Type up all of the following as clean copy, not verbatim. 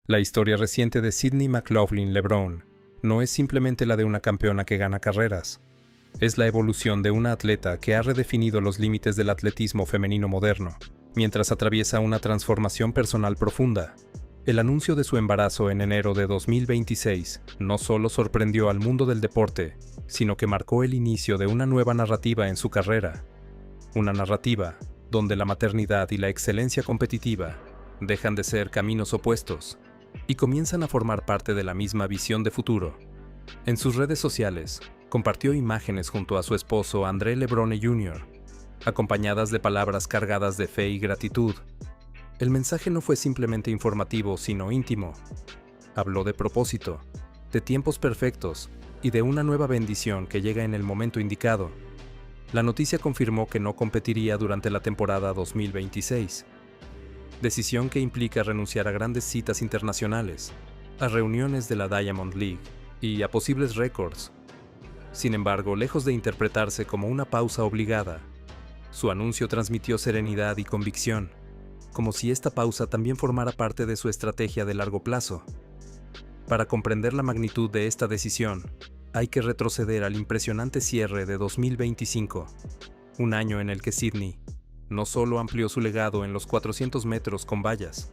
La historia reciente de Sydney McLaughlin Lebrón no es simplemente la de una campeona que gana carreras. Es la evolución de una atleta que ha redefinido los límites del atletismo femenino moderno, mientras atraviesa una transformación personal profunda. El anuncio de su embarazo en enero de 2026 no solo sorprendió al mundo del deporte, sino que marcó el inicio de una nueva narrativa en su carrera. Una narrativa donde la maternidad y la excelencia competitiva dejan de ser caminos opuestos y comienzan a formar parte de la misma visión de futuro. En sus redes sociales, compartió imágenes junto a su esposo André Lebrone Jr., acompañadas de palabras cargadas de fe y gratitud. El mensaje no fue simplemente informativo, sino íntimo. Habló de propósito, de tiempos perfectos y de una nueva bendición que llega en el momento indicado. La noticia confirmó que no competiría durante la temporada 2026. Decisión que implica renunciar a grandes citas internacionales, a reuniones de la Diamond League y a posibles récords. Sin embargo, lejos de interpretarse como una pausa obligada, su anuncio transmitió serenidad y convicción, como si esta pausa también formara parte de su estrategia de largo plazo. Para comprender la magnitud de esta decisión, hay que retroceder al impresionante cierre de 2025, un año en el que Sydney no solo amplió su legado en los 400 metros con vallas,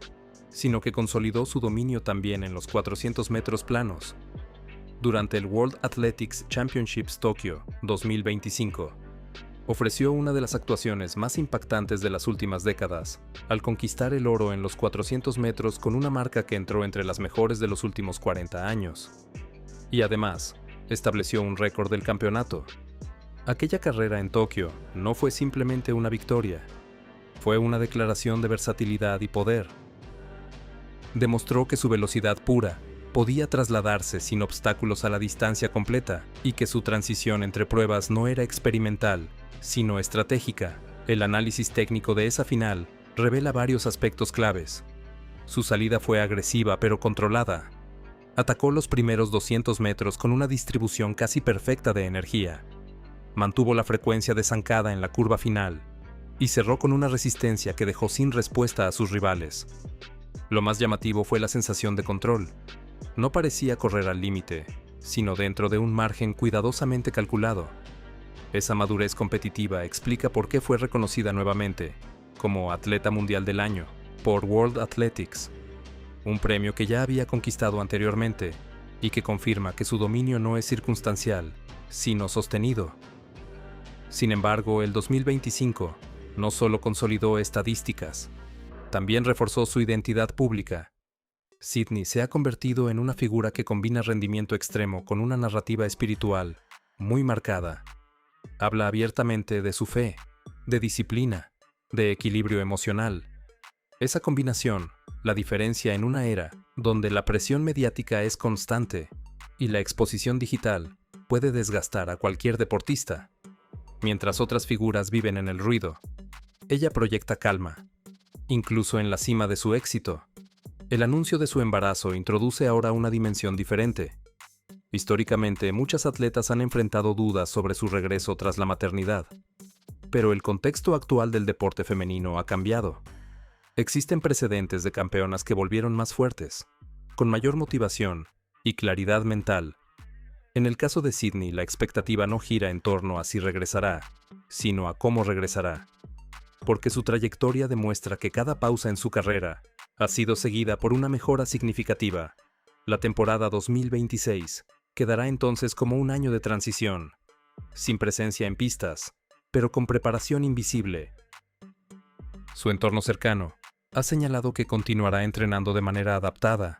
sino que consolidó su dominio también en los 400 metros planos. Durante el World Athletics Championships Tokio 2025, ofreció una de las actuaciones más impactantes de las últimas décadas, al conquistar el oro en los 400 metros con una marca que entró entre las mejores de los últimos 40 años. Y además, estableció un récord del campeonato. Aquella carrera en Tokio no fue simplemente una victoria, fue una declaración de versatilidad y poder. Demostró que su velocidad pura podía trasladarse sin obstáculos a la distancia completa y que su transición entre pruebas no era experimental, sino estratégica. El análisis técnico de esa final revela varios aspectos claves. Su salida fue agresiva pero controlada. Atacó los primeros 200 metros con una distribución casi perfecta de energía. Mantuvo la frecuencia de zancada en la curva final y cerró con una resistencia que dejó sin respuesta a sus rivales. Lo más llamativo fue la sensación de control. No parecía correr al límite, sino dentro de un margen cuidadosamente calculado. Esa madurez competitiva explica por qué fue reconocida nuevamente como Atleta Mundial del Año por World Athletics, un premio que ya había conquistado anteriormente y que confirma que su dominio no es circunstancial, sino sostenido. Sin embargo, el 2025 no solo consolidó estadísticas, también reforzó su identidad pública. Sydney se ha convertido en una figura que combina rendimiento extremo con una narrativa espiritual muy marcada. Habla abiertamente de su fe, de disciplina, de equilibrio emocional. Esa combinación la diferencia en una era donde la presión mediática es constante y la exposición digital puede desgastar a cualquier deportista. Mientras otras figuras viven en el ruido, ella proyecta calma, incluso en la cima de su éxito. El anuncio de su embarazo introduce ahora una dimensión diferente. Históricamente, muchas atletas han enfrentado dudas sobre su regreso tras la maternidad, pero el contexto actual del deporte femenino ha cambiado. Existen precedentes de campeonas que volvieron más fuertes, con mayor motivación y claridad mental. En el caso de Sydney, la expectativa no gira en torno a si regresará, sino a cómo regresará, porque su trayectoria demuestra que cada pausa en su carrera ha sido seguida por una mejora significativa. La temporada 2026 quedará entonces como un año de transición, sin presencia en pistas, pero con preparación invisible. Su entorno cercano ha señalado que continuará entrenando de manera adaptada,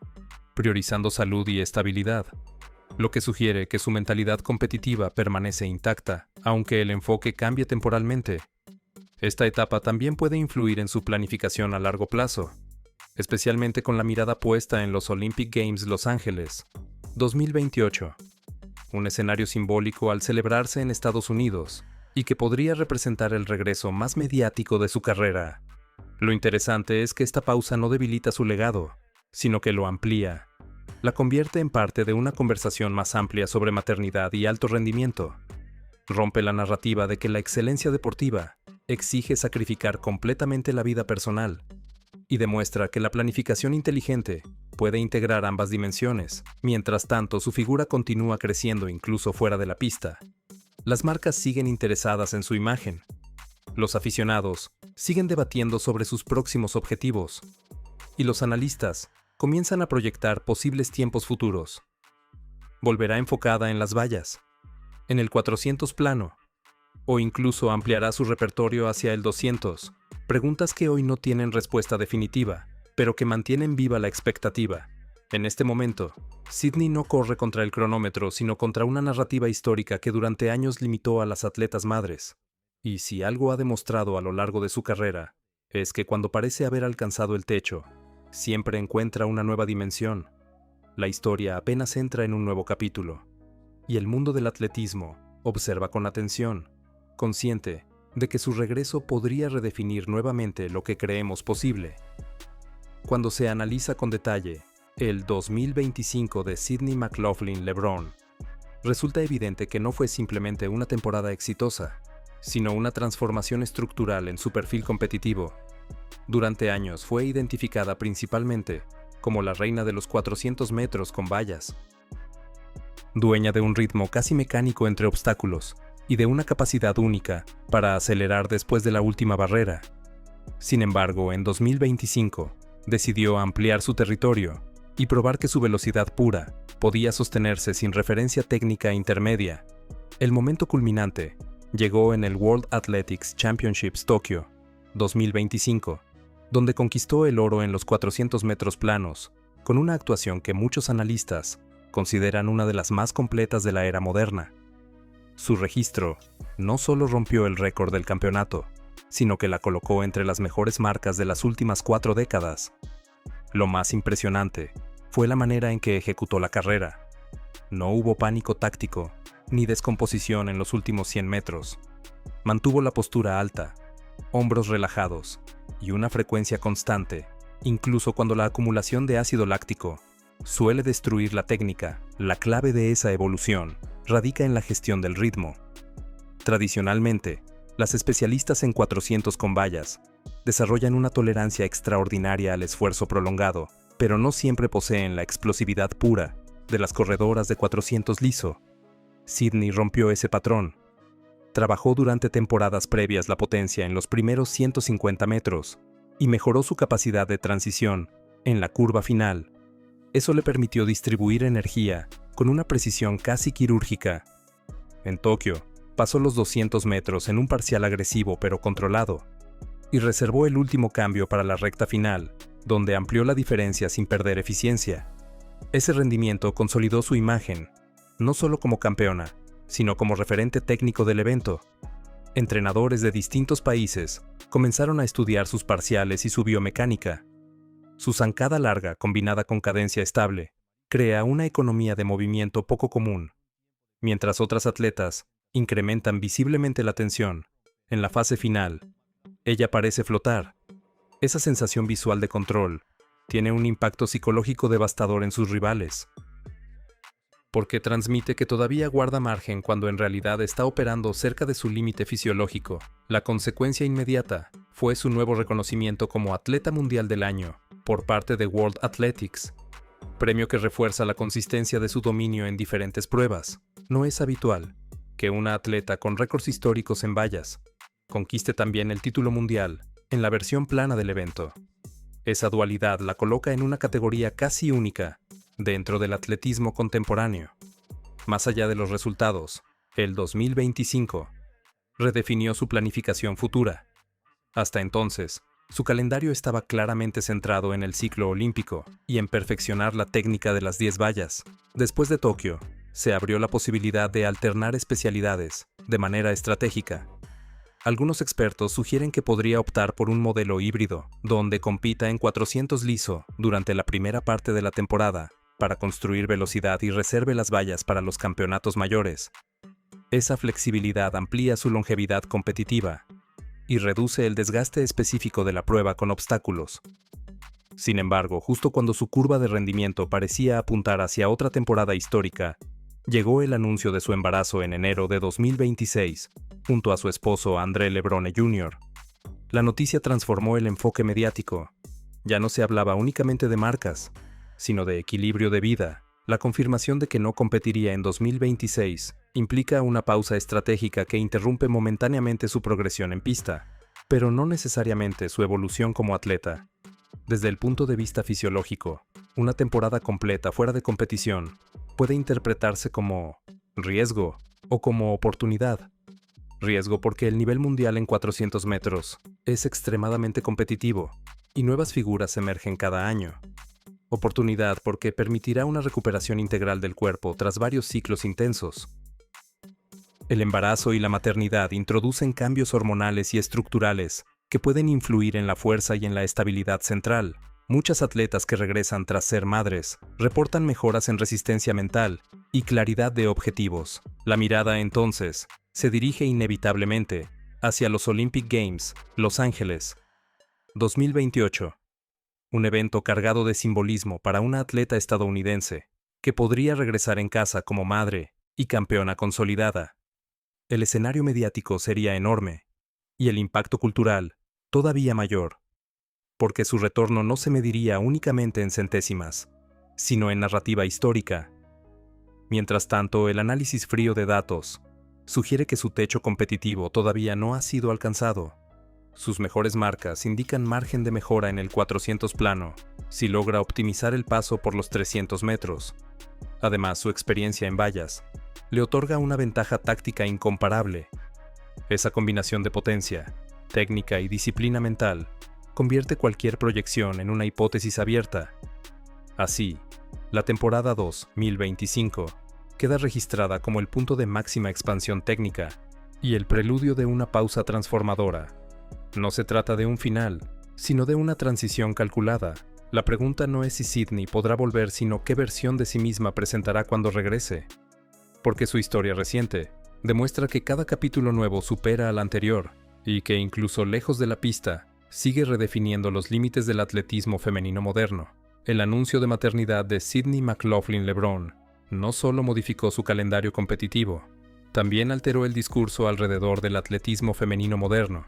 priorizando salud y estabilidad, lo que sugiere que su mentalidad competitiva permanece intacta, aunque el enfoque cambie temporalmente. Esta etapa también puede influir en su planificación a largo plazo, especialmente con la mirada puesta en los Olympic Games Los Ángeles 2028, un escenario simbólico al celebrarse en Estados Unidos y que podría representar el regreso más mediático de su carrera. Lo interesante es que esta pausa no debilita su legado, sino que lo amplía. La convierte en parte de una conversación más amplia sobre maternidad y alto rendimiento. Rompe la narrativa de que la excelencia deportiva exige sacrificar completamente la vida personal. y demuestra que la planificación inteligente puede integrar ambas dimensiones. Mientras tanto, su figura continúa creciendo incluso fuera de la pista. Las marcas siguen interesadas en su imagen. Los aficionados siguen debatiendo sobre sus próximos objetivos. Y los analistas comienzan a proyectar posibles tiempos futuros. Volverá enfocada en las vallas, en el 400 plano, o incluso ampliará su repertorio hacia el 200. Preguntas que hoy no tienen respuesta definitiva, pero que mantienen viva la expectativa. En este momento, Sydney no corre contra el cronómetro, sino contra una narrativa histórica que durante años limitó a las atletas madres. Y si algo ha demostrado a lo largo de su carrera, es que cuando parece haber alcanzado el techo, siempre encuentra una nueva dimensión. La historia apenas entra en un nuevo capítulo. Y el mundo del atletismo observa con atención, consciente de que su regreso podría redefinir nuevamente lo que creemos posible. Cuando se analiza con detalle el 2025 de Sydney McLaughlin-Lebron, resulta evidente que no fue simplemente una temporada exitosa, sino una transformación estructural en su perfil competitivo. Durante años fue identificada principalmente como la reina de los 400 metros con vallas, dueña de un ritmo casi mecánico entre obstáculos y de una capacidad única para acelerar después de la última barrera. Sin embargo, en 2025, decidió ampliar su territorio y probar que su velocidad pura podía sostenerse sin referencia técnica intermedia. El momento culminante llegó en el World Athletics Championships Tokio 2025, donde conquistó el oro en los 400 metros planos, con una actuación que muchos analistas consideran una de las más completas de la era moderna. Su registro no solo rompió el récord del campeonato, sino que la colocó entre las mejores marcas de las últimas 4 décadas. Lo más impresionante fue la manera en que ejecutó la carrera. No hubo pánico táctico, ni descomposición en los últimos 100 metros. Mantuvo la postura alta, hombros relajados y una frecuencia constante, incluso cuando la acumulación de ácido láctico suele destruir la técnica. La clave de esa evolución radica en la gestión del ritmo. Tradicionalmente, las especialistas en 400 con vallas desarrollan una tolerancia extraordinaria al esfuerzo prolongado, pero no siempre poseen la explosividad pura de las corredoras de 400 liso. Sydney rompió ese patrón. Trabajó durante temporadas previas la potencia en los primeros 150 metros y mejoró su capacidad de transición en la curva final. Eso le permitió distribuir energía con una precisión casi quirúrgica. En Tokio, pasó los 200 metros en un parcial agresivo pero controlado, y reservó el último cambio para la recta final, donde amplió la diferencia sin perder eficiencia. Ese rendimiento consolidó su imagen, no solo como campeona, sino como referente técnico del evento. Entrenadores de distintos países comenzaron a estudiar sus parciales y su biomecánica. Su zancada larga, combinada con cadencia estable, crea una economía de movimiento poco común. Mientras otras atletas incrementan visiblemente la tensión, en la fase final, ella parece flotar. Esa sensación visual de control tiene un impacto psicológico devastador en sus rivales, porque transmite que todavía guarda margen cuando en realidad está operando cerca de su límite fisiológico. La consecuencia inmediata fue su nuevo reconocimiento como Atleta Mundial del Año por parte de World Athletics, premio que refuerza la consistencia de su dominio en diferentes pruebas. No es habitual que una atleta con récords históricos en vallas conquiste también el título mundial en la versión plana del evento. Esa dualidad la coloca en una categoría casi única dentro del atletismo contemporáneo. Más allá de los resultados, el 2025 redefinió su planificación futura. Hasta entonces, su calendario estaba claramente centrado en el ciclo olímpico y en perfeccionar la técnica de las 10 vallas. Después de Tokio, se abrió la posibilidad de alternar especialidades de manera estratégica. Algunos expertos sugieren que podría optar por un modelo híbrido, donde compita en 400 liso durante la primera parte de la temporada, para construir velocidad y reserve las vallas para los campeonatos mayores. Esa flexibilidad amplía su longevidad competitiva y reduce el desgaste específico de la prueba con obstáculos. Sin embargo, justo cuando su curva de rendimiento parecía apuntar hacia otra temporada histórica, llegó el anuncio de su embarazo en enero de 2026, junto a su esposo André Lebrone Jr. La noticia transformó el enfoque mediático. Ya no se hablaba únicamente de marcas, sino de equilibrio de vida. La confirmación de que no competiría en 2026 implica una pausa estratégica que interrumpe momentáneamente su progresión en pista, pero no necesariamente su evolución como atleta. Desde el punto de vista fisiológico, una temporada completa fuera de competición puede interpretarse como riesgo o como oportunidad. Riesgo porque el nivel mundial en 400 metros es extremadamente competitivo y nuevas figuras emergen cada año. Oportunidad porque permitirá una recuperación integral del cuerpo tras varios ciclos intensos. El embarazo y la maternidad introducen cambios hormonales y estructurales que pueden influir en la fuerza y en la estabilidad central. Muchas atletas que regresan tras ser madres reportan mejoras en resistencia mental y claridad de objetivos. La mirada, entonces, se dirige inevitablemente hacia los Olympic Games, Los Ángeles, 2028. Un evento cargado de simbolismo para una atleta estadounidense que podría regresar en casa como madre y campeona consolidada. El escenario mediático sería enorme, y el impacto cultural todavía mayor, porque su retorno no se mediría únicamente en centésimas, sino en narrativa histórica. Mientras tanto, el análisis frío de datos sugiere que su techo competitivo todavía no ha sido alcanzado. Sus mejores marcas indican margen de mejora en el 400 plano, si logra optimizar el paso por los 300 metros. Además, su experiencia en vallas le otorga una ventaja táctica incomparable. Esa combinación de potencia, técnica y disciplina mental convierte cualquier proyección en una hipótesis abierta. Así, la temporada 2025 queda registrada como el punto de máxima expansión técnica y el preludio de una pausa transformadora. No se trata de un final, sino de una transición calculada. La pregunta no es si Sydney podrá volver, sino qué versión de sí misma presentará cuando regrese. Porque su historia reciente demuestra que cada capítulo nuevo supera al anterior y que incluso lejos de la pista sigue redefiniendo los límites del atletismo femenino moderno. El anuncio de maternidad de Sydney McLaughlin-Lebrón no solo modificó su calendario competitivo, también alteró el discurso alrededor del atletismo femenino moderno.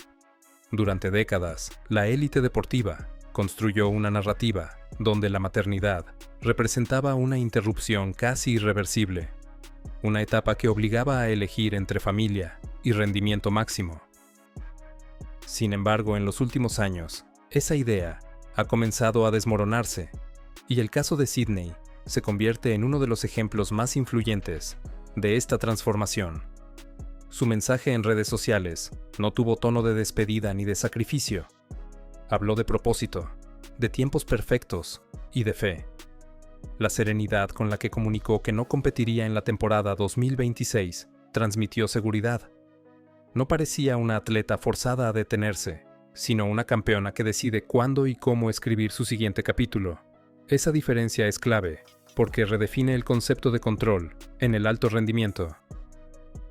Durante décadas, la élite deportiva construyó una narrativa donde la maternidad representaba una interrupción casi irreversible, una etapa que obligaba a elegir entre familia y rendimiento máximo. Sin embargo, en los últimos años, esa idea ha comenzado a desmoronarse, y el caso de Sydney se convierte en uno de los ejemplos más influyentes de esta transformación. Su mensaje en redes sociales no tuvo tono de despedida ni de sacrificio. Habló de propósito, de tiempos perfectos y de fe. La serenidad con la que comunicó que no competiría en la temporada 2026 transmitió seguridad. No parecía una atleta forzada a detenerse, sino una campeona que decide cuándo y cómo escribir su siguiente capítulo. Esa diferencia es clave, porque redefine el concepto de control en el alto rendimiento.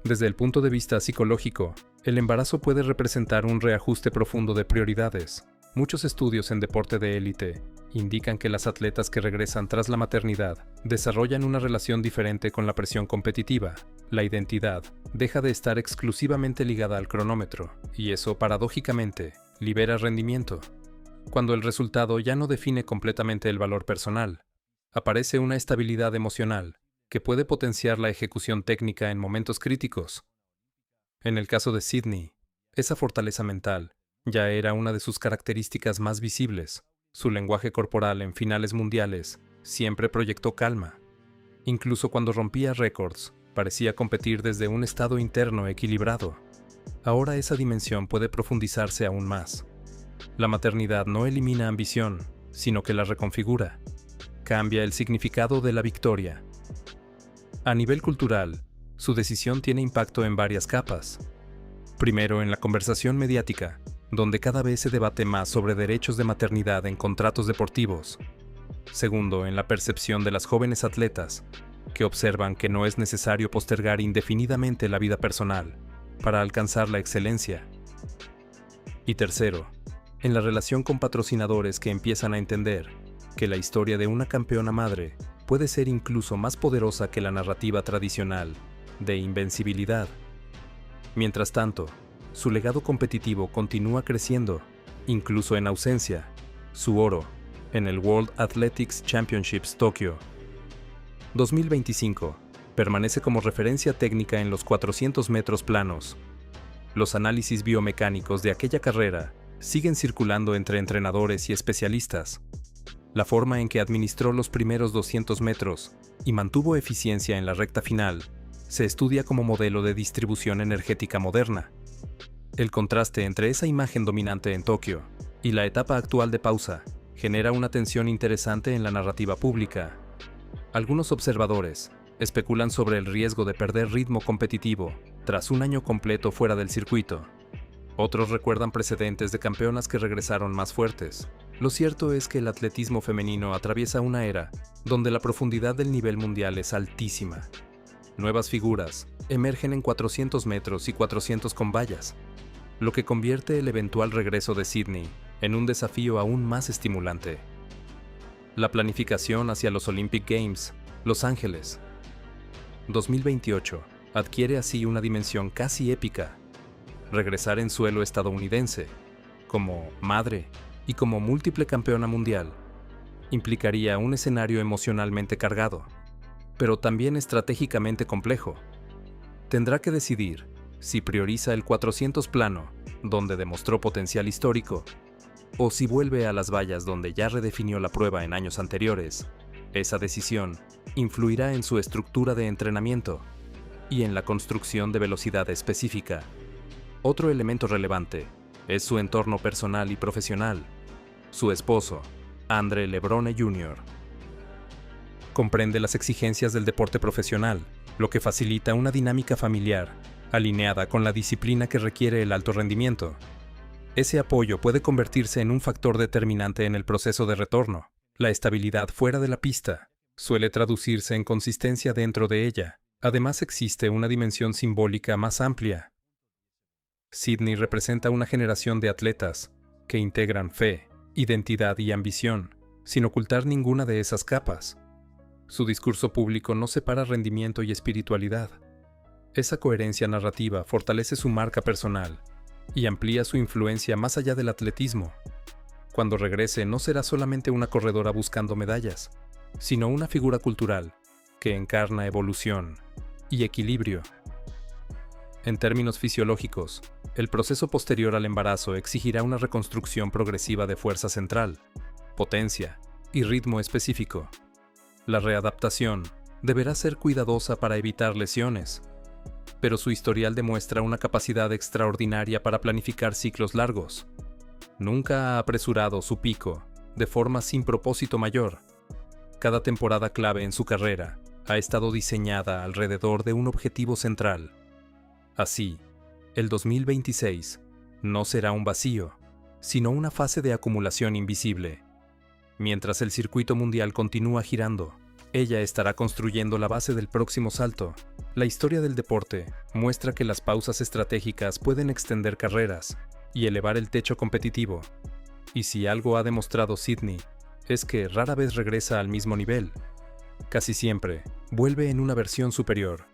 Desde el punto de vista psicológico, el embarazo puede representar un reajuste profundo de prioridades. Muchos estudios en deporte de élite indican que las atletas que regresan tras la maternidad desarrollan una relación diferente con la presión competitiva. La identidad deja de estar exclusivamente ligada al cronómetro, y eso, paradójicamente, libera rendimiento. Cuando el resultado ya no define completamente el valor personal, aparece una estabilidad emocional que puede potenciar la ejecución técnica en momentos críticos. En el caso de Sydney, esa fortaleza mental ya era una de sus características más visibles. Su lenguaje corporal en finales mundiales siempre proyectó calma. Incluso cuando rompía récords, parecía competir desde un estado interno equilibrado. Ahora esa dimensión puede profundizarse aún más. La maternidad no elimina ambición, sino que la reconfigura. Cambia el significado de la victoria. A nivel cultural, su decisión tiene impacto en varias capas. Primero, en la conversación mediática, donde cada vez se debate más sobre derechos de maternidad en contratos deportivos. Segundo, en la percepción de las jóvenes atletas, que observan que no es necesario postergar indefinidamente la vida personal para alcanzar la excelencia. Y tercero, en la relación con patrocinadores que empiezan a entender que la historia de una campeona madre puede ser incluso más poderosa que la narrativa tradicional de invencibilidad. Mientras tanto, su legado competitivo continúa creciendo, incluso en ausencia. Su oro en el World Athletics Championships Tokio 2025. Permanece como referencia técnica en los 400 metros planos. Los análisis biomecánicos de aquella carrera siguen circulando entre entrenadores y especialistas. La forma en que administró los primeros 200 metros y mantuvo eficiencia en la recta final se estudia como modelo de distribución energética moderna. El contraste entre esa imagen dominante en Tokio y la etapa actual de pausa genera una tensión interesante en la narrativa pública. Algunos observadores especulan sobre el riesgo de perder ritmo competitivo tras un año completo fuera del circuito. Otros recuerdan precedentes de campeonas que regresaron más fuertes. Lo cierto es que el atletismo femenino atraviesa una era donde la profundidad del nivel mundial es altísima. Nuevas figuras emergen en 400 metros y 400 con vallas, lo que convierte el eventual regreso de Sydney en un desafío aún más estimulante. La planificación hacia los Olympic Games, Los Ángeles 2028, adquiere así una dimensión casi épica. Regresar en suelo estadounidense, como madre y como múltiple campeona mundial, implicaría un escenario emocionalmente cargado, pero también estratégicamente complejo. Tendrá que decidir si prioriza el 400 plano, donde demostró potencial histórico, o si vuelve a las vallas donde ya redefinió la prueba en años anteriores. Esa decisión influirá en su estructura de entrenamiento y en la construcción de velocidad específica. Otro elemento relevante es su entorno personal y profesional. Su esposo, Andre Lebrone Jr., comprende las exigencias del deporte profesional, lo que facilita una dinámica familiar alineada con la disciplina que requiere el alto rendimiento. Ese apoyo puede convertirse en un factor determinante en el proceso de retorno. La estabilidad fuera de la pista suele traducirse en consistencia dentro de ella. Además, existe una dimensión simbólica más amplia. Sydney representa una generación de atletas que integran fe, identidad y ambición, sin ocultar ninguna de esas capas. Su discurso público no separa rendimiento y espiritualidad. Esa coherencia narrativa fortalece su marca personal y amplía su influencia más allá del atletismo. Cuando regrese, no será solamente una corredora buscando medallas, sino una figura cultural que encarna evolución y equilibrio. En términos fisiológicos, el proceso posterior al embarazo exigirá una reconstrucción progresiva de fuerza central, potencia y ritmo específico. La readaptación deberá ser cuidadosa para evitar lesiones, pero su historial demuestra una capacidad extraordinaria para planificar ciclos largos. Nunca ha apresurado su pico de forma sin propósito mayor. Cada temporada clave en su carrera ha estado diseñada alrededor de un objetivo central. Así, el 2026 no será un vacío, sino una fase de acumulación invisible. Mientras el circuito mundial continúa girando, ella estará construyendo la base del próximo salto. La historia del deporte muestra que las pausas estratégicas pueden extender carreras y elevar el techo competitivo. Y si algo ha demostrado Sydney, es que rara vez regresa al mismo nivel. Casi siempre vuelve en una versión superior.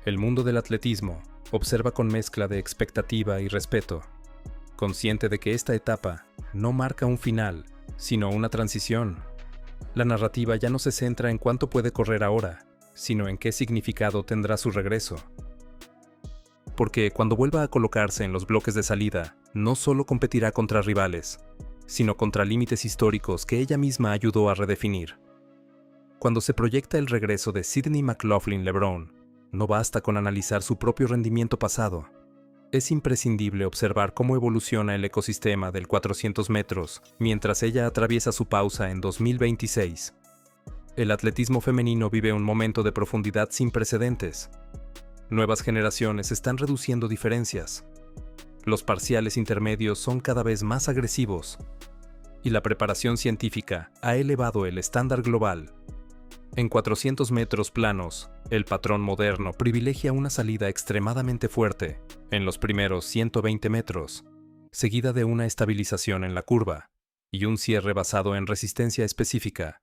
El mundo del atletismo observa con mezcla de expectativa y respeto, consciente de que esta etapa no marca un final, sino una transición. La narrativa ya no se centra en cuánto puede correr ahora, sino en qué significado tendrá su regreso. Porque cuando vuelva a colocarse en los bloques de salida, no solo competirá contra rivales, sino contra límites históricos que ella misma ayudó a redefinir. Cuando se proyecta el regreso de Sydney McLaughlin-Lebrone, no basta con analizar su propio rendimiento pasado. Es imprescindible observar cómo evoluciona el ecosistema del 400 metros mientras ella atraviesa su pausa en 2026. El atletismo femenino vive un momento de profundidad sin precedentes. Nuevas generaciones están reduciendo diferencias. Los parciales intermedios son cada vez más agresivos, y la preparación científica ha elevado el estándar global. En 400 metros planos, el patrón moderno privilegia una salida extremadamente fuerte en los primeros 120 metros, seguida de una estabilización en la curva y un cierre basado en resistencia específica.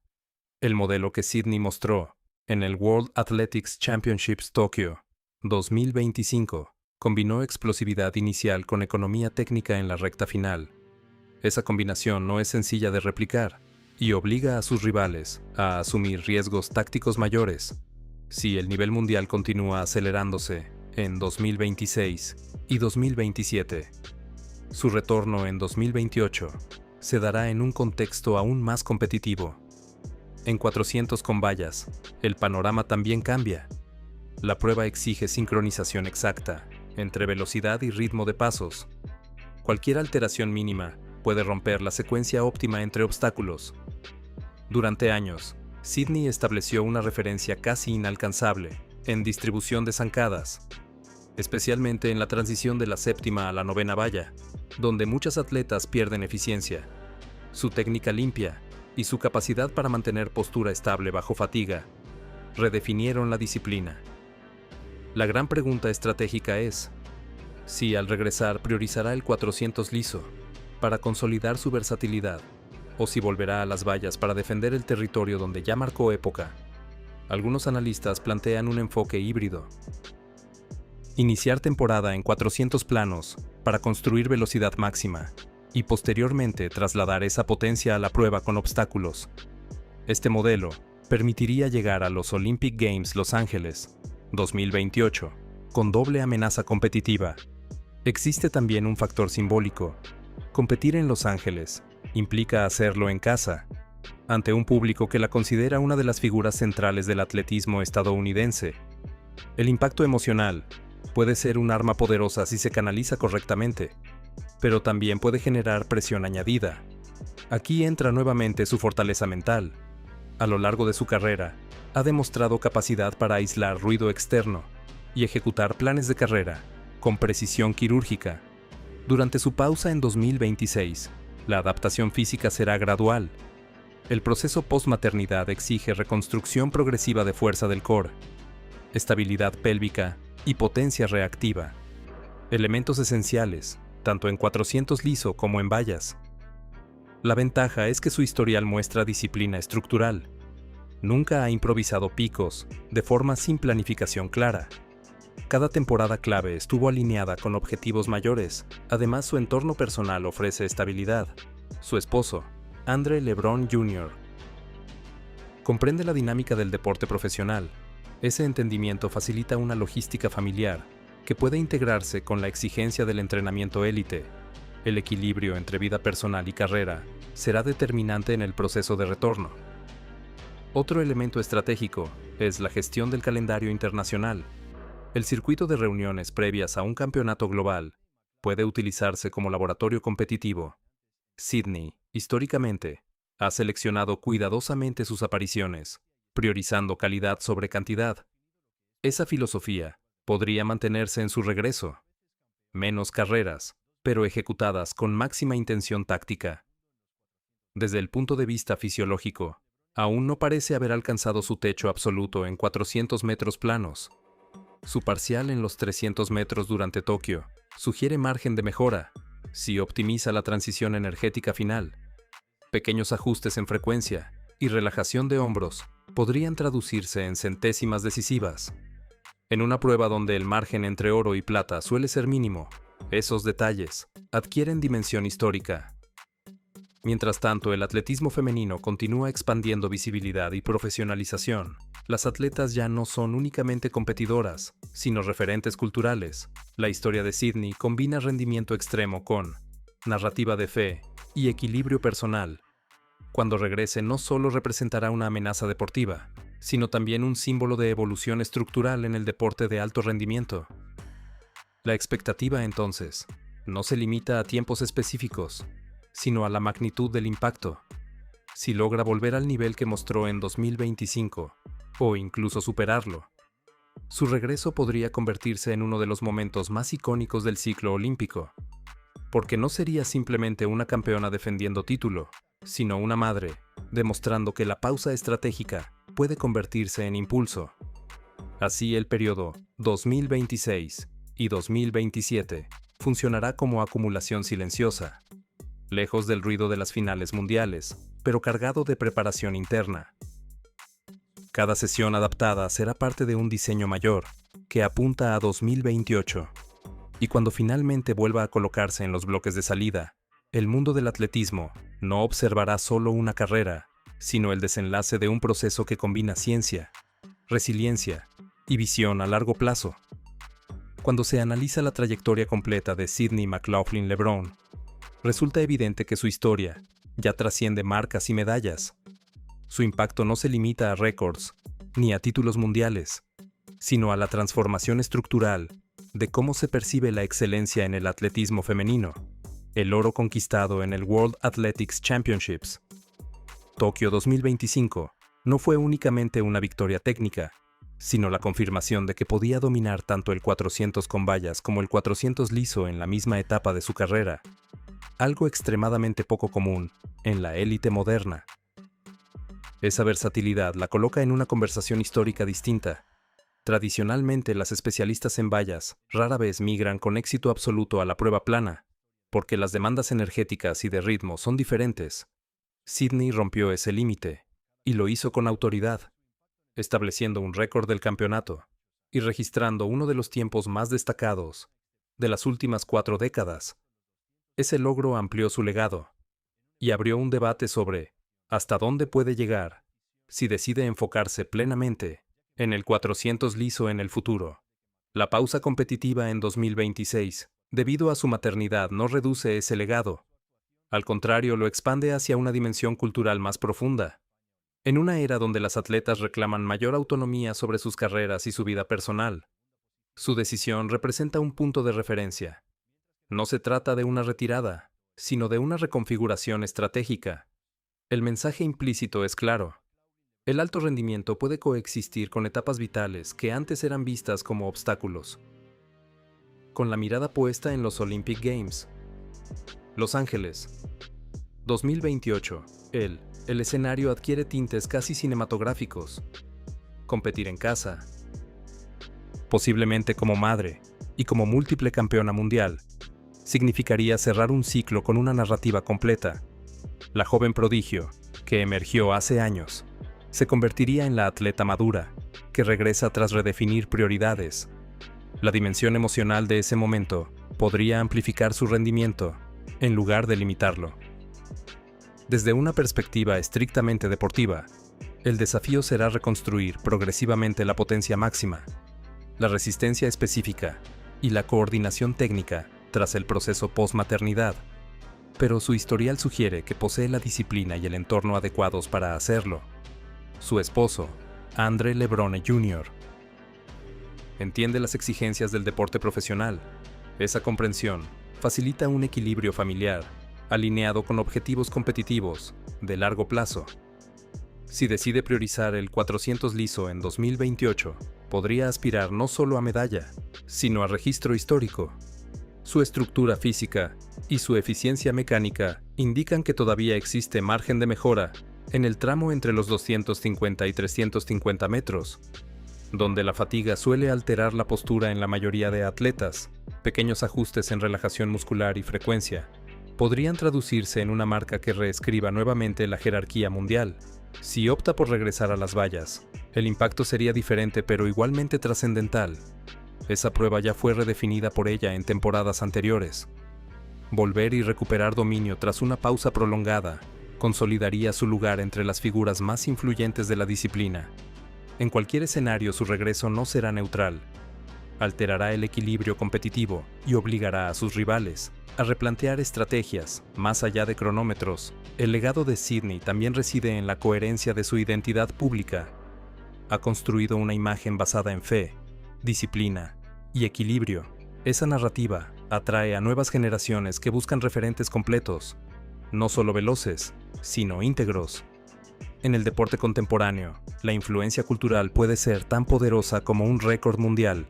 El modelo que Sydney mostró en el World Athletics Championships Tokio 2025 combinó explosividad inicial con economía técnica en la recta final. Esa combinación no es sencilla de replicar, y obliga a sus rivales a asumir riesgos tácticos mayores si el nivel mundial continúa acelerándose en 2026 y 2027. Su retorno en 2028 se dará en un contexto aún más competitivo. En 400 con vallas, el panorama también cambia. La prueba exige sincronización exacta entre velocidad y ritmo de pasos. Cualquier alteración mínima puede romper la secuencia óptima entre obstáculos. Durante años, Sydney estableció una referencia casi inalcanzable en distribución de zancadas, especialmente en la transición de la séptima a la novena valla, donde muchas atletas pierden eficiencia. Su técnica limpia y su capacidad para mantener postura estable bajo fatiga redefinieron la disciplina. La gran pregunta estratégica es si al regresar priorizará el 400 liso para consolidar su versatilidad o si volverá a las vallas para defender el territorio donde ya marcó época. Algunos analistas plantean un enfoque híbrido. Iniciar temporada en 400 planos para construir velocidad máxima y posteriormente trasladar esa potencia a la prueba con obstáculos. Este modelo permitiría llegar a los Olympic Games Los Ángeles 2028 con doble amenaza competitiva. Existe también un factor simbólico. Competir en Los Ángeles implica hacerlo en casa, ante un público que la considera una de las figuras centrales del atletismo estadounidense. El impacto emocional puede ser un arma poderosa si se canaliza correctamente, pero también puede generar presión añadida. Aquí entra nuevamente su fortaleza mental. A lo largo de su carrera, ha demostrado capacidad para aislar ruido externo y ejecutar planes de carrera con precisión quirúrgica. Durante su pausa en 2026, la adaptación física será gradual. El proceso postmaternidad exige reconstrucción progresiva de fuerza del core, estabilidad pélvica y potencia reactiva. Elementos esenciales, tanto en 400 liso como en vallas. La ventaja es que su historial muestra disciplina estructural. Nunca ha improvisado picos de forma sin planificación clara. Cada temporada clave estuvo alineada con objetivos mayores. Además, su entorno personal ofrece estabilidad. Su esposo, Andre LeBron Jr., comprende la dinámica del deporte profesional. Ese entendimiento facilita una logística familiar que puede integrarse con la exigencia del entrenamiento élite. El equilibrio entre vida personal y carrera será determinante en el proceso de retorno. Otro elemento estratégico es la gestión del calendario internacional. El circuito de reuniones previas a un campeonato global puede utilizarse como laboratorio competitivo. Sydney, históricamente, ha seleccionado cuidadosamente sus apariciones, priorizando calidad sobre cantidad. Esa filosofía podría mantenerse en su regreso. Menos carreras, pero ejecutadas con máxima intención táctica. Desde el punto de vista fisiológico, aún no parece haber alcanzado su techo absoluto en 400 metros planos. Su parcial en los 300 metros durante Tokio sugiere margen de mejora si optimiza la transición energética final. Pequeños ajustes en frecuencia y relajación de hombros podrían traducirse en centésimas decisivas. En una prueba donde el margen entre oro y plata suele ser mínimo, esos detalles adquieren dimensión histórica. Mientras tanto, el atletismo femenino continúa expandiendo visibilidad y profesionalización. Las atletas ya no son únicamente competidoras, sino referentes culturales. La historia de Sydney combina rendimiento extremo con narrativa de fe y equilibrio personal. Cuando regrese, no solo representará una amenaza deportiva, sino también un símbolo de evolución estructural en el deporte de alto rendimiento. La expectativa, entonces, no se limita a tiempos específicos, sino a la magnitud del impacto. Si logra volver al nivel que mostró en 2025, o incluso superarlo, su regreso podría convertirse en uno de los momentos más icónicos del ciclo olímpico, porque no sería simplemente una campeona defendiendo título, sino una madre, demostrando que la pausa estratégica puede convertirse en impulso. Así, el periodo 2026 y 2027 funcionará como acumulación silenciosa, lejos del ruido de las finales mundiales, pero cargado de preparación interna. Cada sesión adaptada será parte de un diseño mayor, que apunta a 2028, y cuando finalmente vuelva a colocarse en los bloques de salida, El mundo del atletismo no observará solo una carrera, sino el desenlace de un proceso que combina ciencia, resiliencia y visión a largo plazo. Cuando se analiza la trayectoria completa de Sydney McLaughlin LeBron, resulta evidente que su historia ya trasciende marcas y medallas. Su impacto no se limita a récords ni a títulos mundiales, sino a la transformación estructural de cómo se percibe la excelencia en el atletismo femenino. El oro conquistado en el World Athletics Championships Tokio 2025 no fue únicamente una victoria técnica, sino la confirmación de que podía dominar tanto el 400 con vallas como el 400 liso en la misma etapa de su carrera, algo extremadamente poco común en la élite moderna. Esa versatilidad la coloca en una conversación histórica distinta. Tradicionalmente, las especialistas en vallas rara vez migran con éxito absoluto a la prueba plana, porque las demandas energéticas y de ritmo son diferentes. Sydney rompió ese límite, y lo hizo con autoridad, estableciendo un récord del campeonato y registrando uno de los tiempos más destacados de las últimas 4 décadas. Ese logro amplió su legado y abrió un debate sobre hasta dónde puede llegar si decide enfocarse plenamente en el 400 liso en el futuro. La pausa competitiva en 2026, debido a su maternidad, no reduce ese legado. Al contrario, lo expande hacia una dimensión cultural más profunda. En una era donde las atletas reclaman mayor autonomía sobre sus carreras y su vida personal, su decisión representa un punto de referencia. No se trata de una retirada, sino de una reconfiguración estratégica. El mensaje implícito es claro. El alto rendimiento puede coexistir con etapas vitales que antes eran vistas como obstáculos. Con la mirada puesta en los Olympic Games. Los Ángeles. 2028. El escenario adquiere tintes casi cinematográficos. Competir en casa. Posiblemente como madre y como múltiple campeona mundial, significaría cerrar un ciclo con una narrativa completa. La joven prodigio, que emergió hace años, se convertiría en la atleta madura, que regresa tras redefinir prioridades. La dimensión emocional de ese momento podría amplificar su rendimiento, en lugar de limitarlo. Desde una perspectiva estrictamente deportiva, el desafío será reconstruir progresivamente la potencia máxima, la resistencia específica y la coordinación técnica tras el proceso post-maternidad, pero su historial sugiere que posee la disciplina y el entorno adecuados para hacerlo. Su esposo, Andre LeBron Jr., entiende las exigencias del deporte profesional. Esa comprensión facilita un equilibrio familiar, alineado con objetivos competitivos de largo plazo. Si decide priorizar el 400 liso en 2028, podría aspirar no solo a medalla, sino a registro histórico. Su estructura física y su eficiencia mecánica indican que todavía existe margen de mejora en el tramo entre los 250 y 350 metros, donde la fatiga suele alterar la postura en la mayoría de atletas. Pequeños ajustes en relajación muscular y frecuencia podrían traducirse en una marca que reescriba nuevamente la jerarquía mundial. Si opta por regresar a las vallas, el impacto sería diferente pero igualmente trascendental. Esa prueba ya fue redefinida por ella en temporadas anteriores. Volver y recuperar dominio tras una pausa prolongada consolidaría su lugar entre las figuras más influyentes de la disciplina. En cualquier escenario, su regreso no será neutral. Alterará el equilibrio competitivo y obligará a sus rivales a replantear estrategias más allá de cronómetros. El legado de Sydney también reside en la coherencia de su identidad pública. Ha construido una imagen basada en fe, disciplina y equilibrio. Esa narrativa atrae a nuevas generaciones que buscan referentes completos, no solo veloces, sino íntegros. En el deporte contemporáneo, la influencia cultural puede ser tan poderosa como un récord mundial.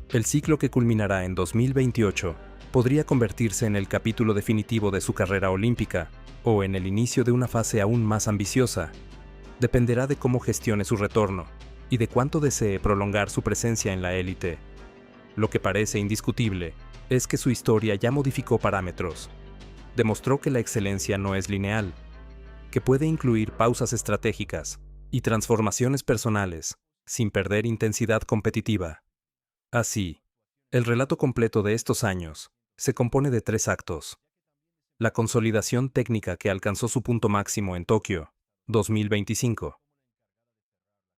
El ciclo que culminará en 2028 podría convertirse en el capítulo definitivo de su carrera olímpica o en el inicio de una fase aún más ambiciosa. Dependerá de cómo gestione su retorno y de cuánto desee prolongar su presencia en la élite. Lo que parece indiscutible es que su historia ya modificó parámetros. Demostró que la excelencia no es lineal, que puede incluir pausas estratégicas y transformaciones personales, sin perder intensidad competitiva. Así, el relato completo de estos años se compone de 3 actos. La consolidación técnica que alcanzó su punto máximo en Tokio, 2025.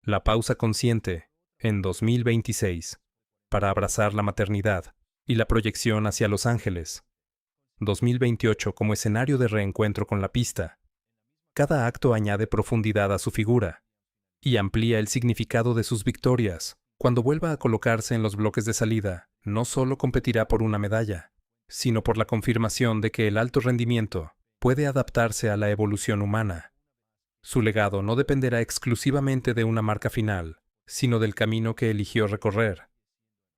La pausa consciente, en 2026, para abrazar la maternidad y la proyección hacia Los Ángeles, 2028 como escenario de reencuentro con la pista. Cada acto añade profundidad a su figura y amplía el significado de sus victorias. Cuando vuelva a colocarse en los bloques de salida, no solo competirá por una medalla, sino por la confirmación de que el alto rendimiento puede adaptarse a la evolución humana. Su legado no dependerá exclusivamente de una marca final, sino del camino que eligió recorrer.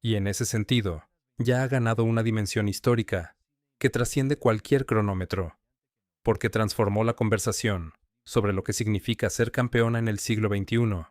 Y en ese sentido, ya ha ganado una dimensión histórica que trasciende cualquier cronómetro, porque transformó la conversación sobre lo que significa ser campeona en el siglo XXI